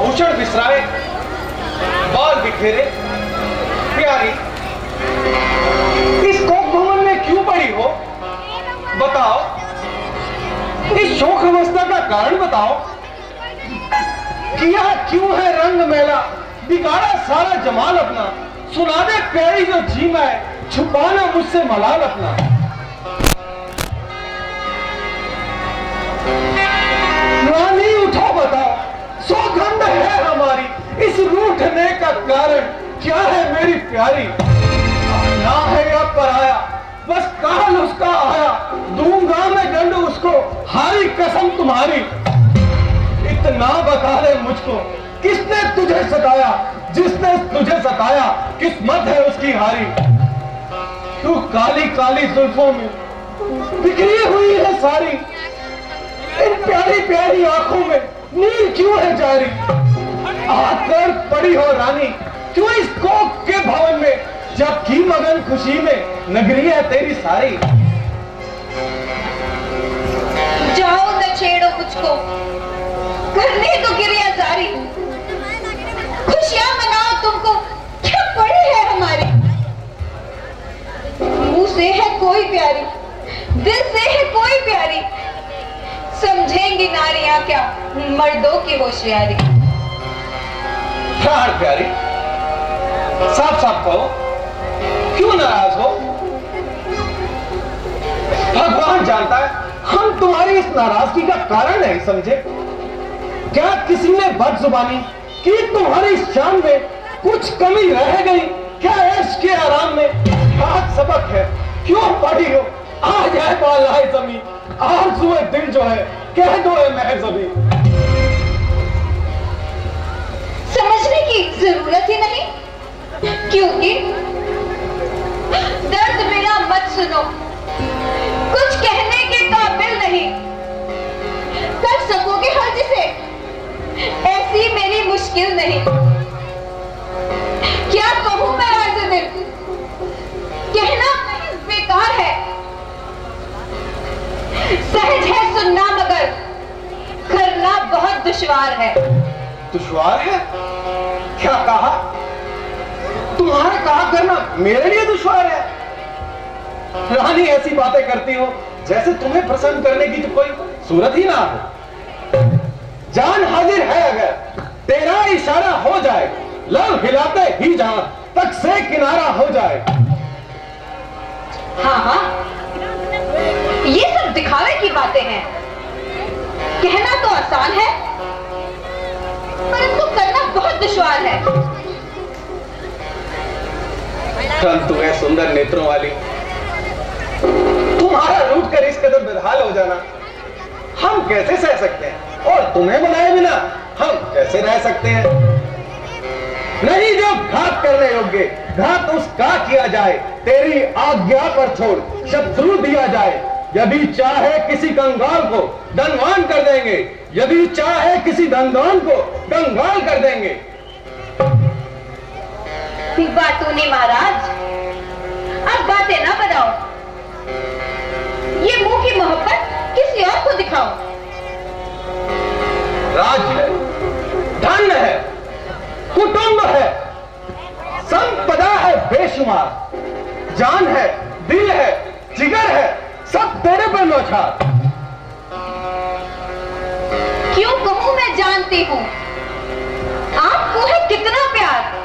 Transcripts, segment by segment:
भूषण बिसराए, बाल बिखेरे, प्यारी इस कोक भवन में क्यों पड़ी हो? बताओ, इस शोक अवस्था का कारण बताओ। किया क्यों है रंग मैला, बिगाड़ा सारा जमाल अपना। सुना दे प्यारी जो जीना है, छुपाना मुझसे मलाल अपना। रानी उठो बताओ, सौगंध है हमारी, इस रूठने का कारण क्या है मेरी प्यारी? ना है या पराया, बस काल उसका आया, दूंगा मैं दंड उसको, हारी कसम तुम्हारी। इतना बता दे मुझको, किसने तुझे सताया? जिसने तुझे सताया किस्मत है उसकी हारी। तू काली काली जुल्फों में बिखरी हुई है सारी, इन प्यारी प्यारी आंखों में नींद क्यों है जारी? आकर पड़ी हो रानी क्यों इस कोक के भवन में, जबकि मगन खुशी में नगरी है तेरी सारी। जाओ न छेड़ो मुझको, करने तो गिरिया जारी। खुशियां मनाओ, तुमको क्या पड़ी है हमारी। मुंह से है कोई प्यारी, दिल से है कोई प्यारी, समझेंगी नारियां क्या मर्दों की होशियारी। प्राण प्यारी, साफ साफ कहो, क्यों नाराज हो? भगवान जानता है हम तुम्हारी इस नाराजगी का कारण नहीं समझे। क्या किसी ने बदजुबानी की तुम्हारी शान में, कुछ कमी रह गई क्या ऐश के आराम में? आज सबक है क्यों पढ़ी हो, आ जाए बालाए जमी, आरज़ुए दिल जो है कह दो है महज अभी। समझने की जरूरत ही नहीं, क्योंकि दर्द मेरा मत सुनो, कुछ कहने के काबिल नहीं। कर सकोगे हर जिसे, ऐसी मेरी मुश्किल नहीं। क्या कहूं मैं राज़ दिल, कहना बेकार है। सहज है सुनना मगर करना बहुत दुश्वार है। दुश्वार है? क्या कहा? तुम्हारा कहा करना मेरे लिए दुश्वार है? रानी ऐसी बातें करती हो जैसे तुम्हें प्रसन्न करने की तो कोई सूरत ही ना हो। जान हाजिर है अगर तेरा इशारा हो जाए, लव हिलाते ही जहां तक से किनारा हो जाए। हाँ हाँ, ये सब दिखावे की बातें हैं। कहना तो आसान है, परंतु करना बहुत दुश्वार है। परंतु है सुंदर नेत्रों वाली, तुम्हारा रूठ कर इस कदर बेहाल हो जाना हम कैसे सह सकते हैं? और तुम्हें बनाए बिना हम कैसे रह सकते हैं? नहीं, जो घात करने योग्य घात उसका किया जाए, तेरी आज्ञा पर छोड़ शत्रु दिया जाए। यदि चाहे किसी कंगाल को धनवान कर देंगे, यदि चाहे किसी धनवान को कंगाल कर देंगे। बातूनी महाराज, अब बातें ना बनाओ, ये मुंह की मोहब्बत किसी और को दिखाओ। राज है, धन है, कुटुंब है, संपदा है बेशुमार, जान है, दिल है, जिगर है, सब तेरे पर न्यौछावर। क्यों कहूं मैं जानती हूं आपको है कितना प्यार।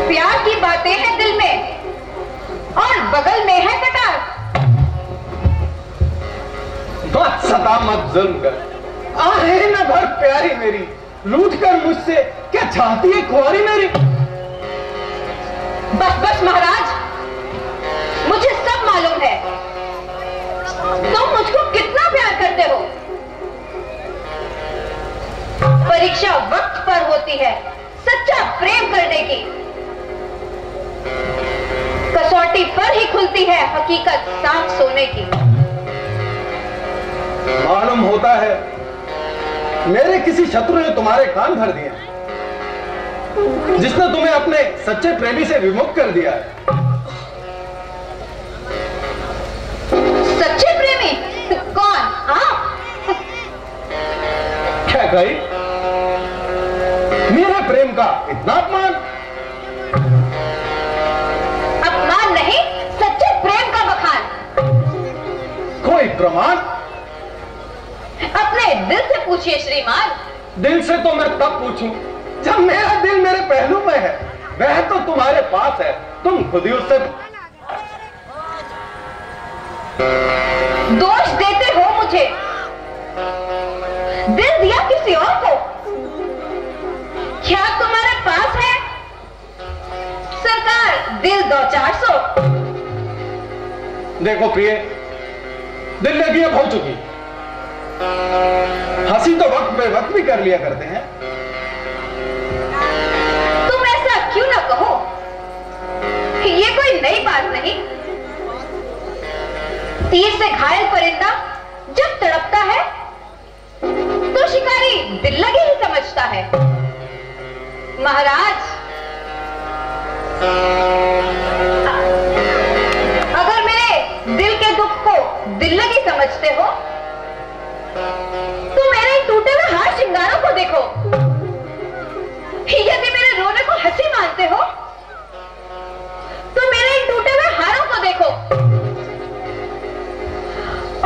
प्यार की बातें हैं दिल में और बगल में है कटार। मत सता, मत जुल्म कर, आहे न भर प्यारी मेरी, लूट कर मुझसे क्या चाहती है कुंवारी मेरी? बस बस महाराज, मुझे सब मालूम है तुम मुझको कितना प्यार करते हो। परीक्षा वक्त पर होती है सच्चा प्रेम करने की, कसौटी पर ही खुलती है हकीकत साफ सोने की। मालूम होता है मेरे किसी शत्रु ने तुम्हारे कान भर दिए, जिसने तुम्हें अपने सच्चे प्रेमी से विमुख कर दिया है। सच्चे प्रेमी? कौन? आप? क्या कही? प्रेम का इतना अपमान? अपमान नहीं, सच्चे प्रेम का बखान। कोई प्रमाण? अपने दिल से पूछिए श्रीमान। दिल से तो मैं तब पूछूं जब मेरा दिल मेरे पहलू में है। वह तो तुम्हारे पास है, तुम खुद ही उससे दोष देते हो मुझे। दिल दिया किसी और को, क्या तुम्हारे पास है सरकार दिल 200-400? देखो प्रिय, दिल लगी अब हो चुकी। हंसी तो वक्त पे वक्त भी कर लिया करते हैं। तुम ऐसा क्यों ना कहो, ये कोई नई बात नहीं। तीर से घायल परिंदा जब तड़पता है तो शिकारी दिल लगी ही समझता है। महाराज, अगर मेरे दिल के दुख को दिल लगी समझते हो तो मेरे टूटे हुए हार श्रृंगारों को देखो। यदि मेरे रोने को हंसी मानते हो तो मेरे इन टूटे हुए हारों को देखो।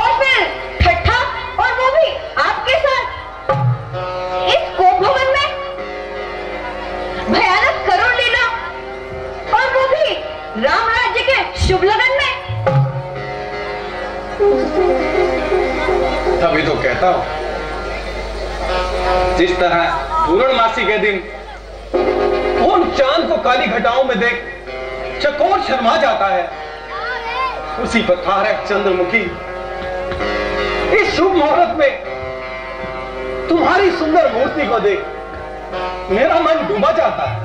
और फिर ठट्ठा, और वो भी आपके साथ इस कोप भवन में, भयानक करुण लीला, और वो भी राम राज्य के शुभ लगन में। तभी तो कहता हूं, जिस तरह पूर्णमासी के दिन उन चांद को काली घटाओं में देख चकोर शर्मा जाता है, उसी प्रकार है चंद्रमुखी। इस शुभ मुहूर्त में तुम्हारी सुंदर मूर्ति को देख मेरा मन डूबा जाता है।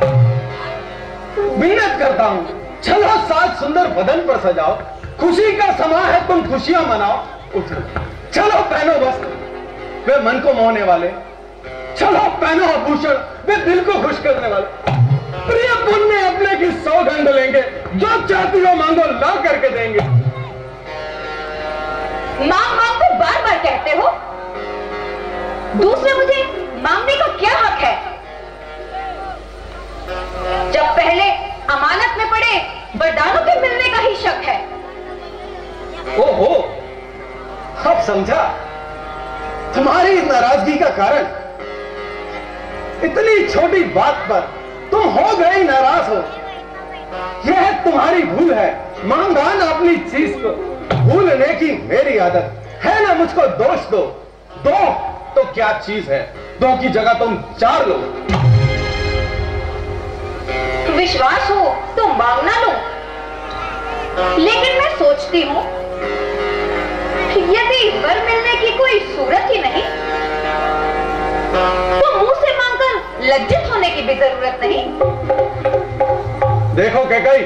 विनती करता हूं, चलो साथ सुंदर बदन पर सजाओ। खुशी का समय है, तुम खुशियां मनाओ। उठो, चलो पहनो वस्त्र वे मन को मोहने वाले। चलो पहनो आभूषण वे दिल को खुश करने वाले। प्रिय पुण्य अपने की सौगंध लेंगे, जो चाहती हो मांगो ला करके देंगे। मांग मांग को बार बार कहते हो, दूसरे मुझे मांगने का क्या हक है? जब पहले अमानत में पड़े वरदानों के मिलने का ही शक है। ओहो, अब समझा तुम्हारी नाराजगी का कारण। इतनी छोटी बात पर तुम हो गए नाराज हो, यह तुम्हारी भूल है। मांगा ना अपनी चीज को, भूलने की मेरी आदत है ना। मुझको दोष दो, दो तो क्या चीज है, दो की जगह तुम 4 लो। विश्वास हो तो मांगना लो, लेकिन मैं सोचती हूं यदि वर मिलने की कोई सूरत ही नहीं तो मुंह से मांगकर लज्जित होने की भी जरूरत नहीं। देखो कैकई,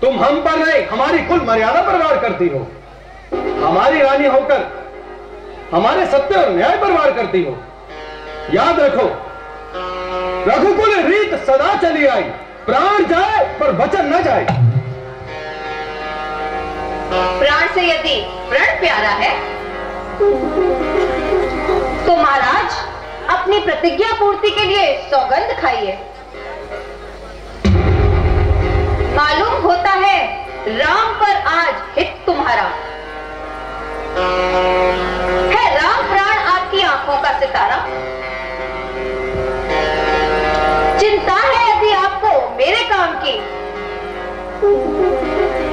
तुम हम पर नहीं हमारी कुल मर्यादा पर वार करती हो। हमारी रानी होकर हमारे सत्य और न्याय पर वार करती हो। याद रखो, रघुकुल रीत सदा चली आई, प्राण जाए पर वचन न जाए। प्राण से यदि प्रण प्यारा है तो महाराज अपनी प्रतिज्ञा पूर्ति के लिए सौगंध खाइए। मालूम होता है राम पर आज हित तुम्हारा है। राम प्राण आपकी आंखों का सितारा। चिंता है यदि आपको मेरे काम की,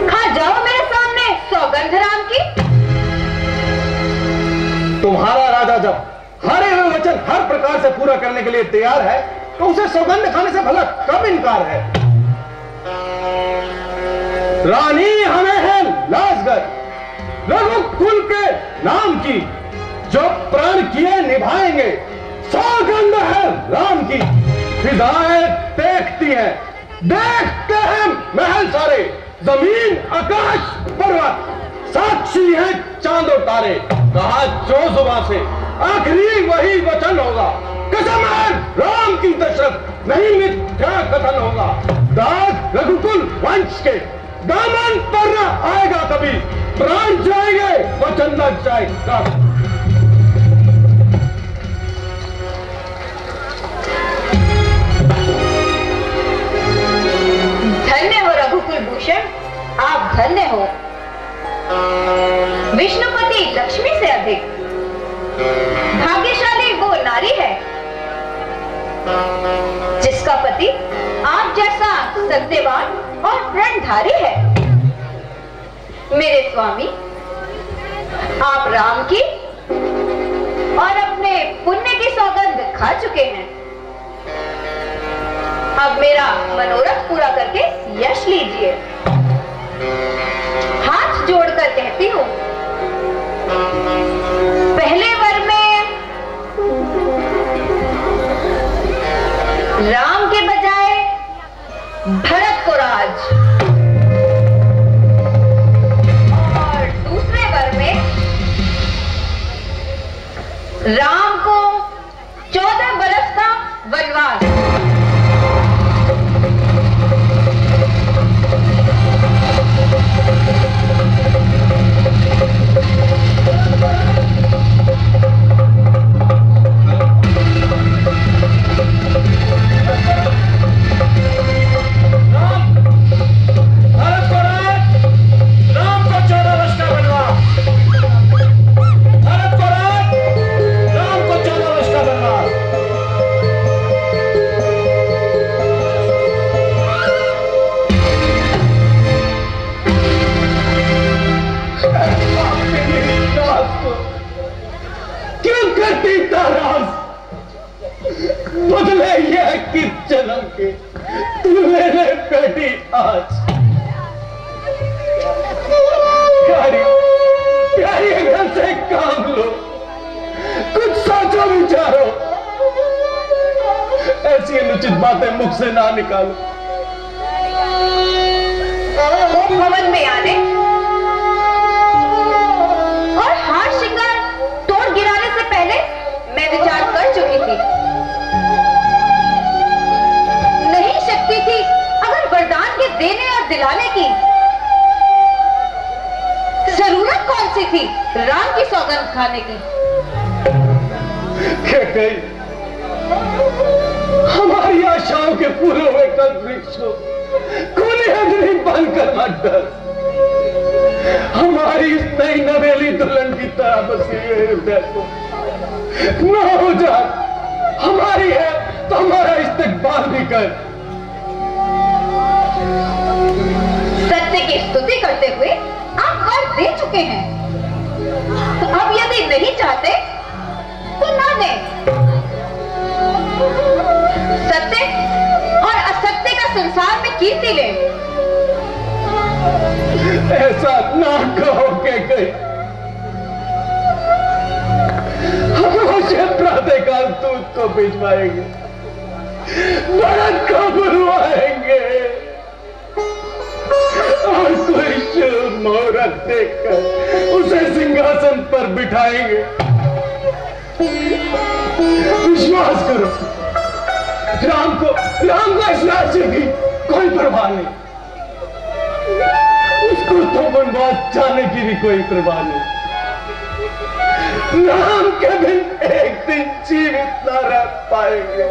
खा जाओ मेरे सामने सौगंध राम की। तुम्हारा राजा जब हरे हुए वचन हर प्रकार से पूरा करने के लिए तैयार है तो उसे सौगंध खाने से भला कब इनकार है। रानी हमें है लाजगर, रघुकुल के नाम की, जो प्रण किए निभाएंगे। सौगंध है राम की, फिजाएं देखती हैं, देखते हैं महल सारे, जमीन आकाश पर्वत, साक्षी है चांद और तारे। कहा जो जुबान से आखिरी वही वचन होगा। कसम है राम की दशरथ, नहीं मिथ्या कथन होगा। दाग रघुकुल वंश के दामन पर न आएगा कभी। प्राण जाएंगे वचन न जाएगा। जिसका पति आप जैसा सत्यवान और प्रणधारी है। मेरे स्वामी, आप राम की और अपने पुण्य की सौगंध खा चुके हैं। अब मेरा मनोरथ पूरा करके यश लीजिए। हाथ जोड़कर कहती हूं, पहले वर में राम के बजाय भरत को राज, और दूसरे वर में राम को 14 बरस का वनवास। बदले यह कि जन्म के तू मेरे बेटी आज प्यारी प्यारी घर से काम लो, कुछ सोचो विचारो, ऐसी अनुचित बातें मुख से ना निकालो। भवन में आने और हार शिंगार तोड़ गिराने से पहले मैं विचार कर चुकी थी। नहीं शक्ति थी अगर वरदान के देने और दिलाने की, जरूरत कौन सी थी राम की सौगंध खाने की। क्या कही हमारी आशाओं के फूलों में कल वृक्षों खुली अग्नि बनकर मत डर। हमारी इस नई नवेली दुल्हन की तरह बसी हुए हृदय को न हो जा, हमारी है तो हमारा इस्तेकबाल भी कर। सत्य की स्तुति करते हुए आप वर दे चुके हैं, अब यदि नहीं चाहते तो ना दें। सत्य और असत्य का संसार में कीर्ति ले। ऐसा ना कहो के गई, हम मुझे प्रातःकाल दूध को भिजवाएंगे, भरत को बुलवाएंगे और कोई शुभ मुहूर्त देखकर उसे सिंहासन पर बिठाएंगे। विश्वास करो, राम को इस राज्य की कोई परवाह नहीं, उसको तो वनवास जाने की भी कोई परवाह नहीं। राम के बिन एक दिन जीवित न रह पाएंगे।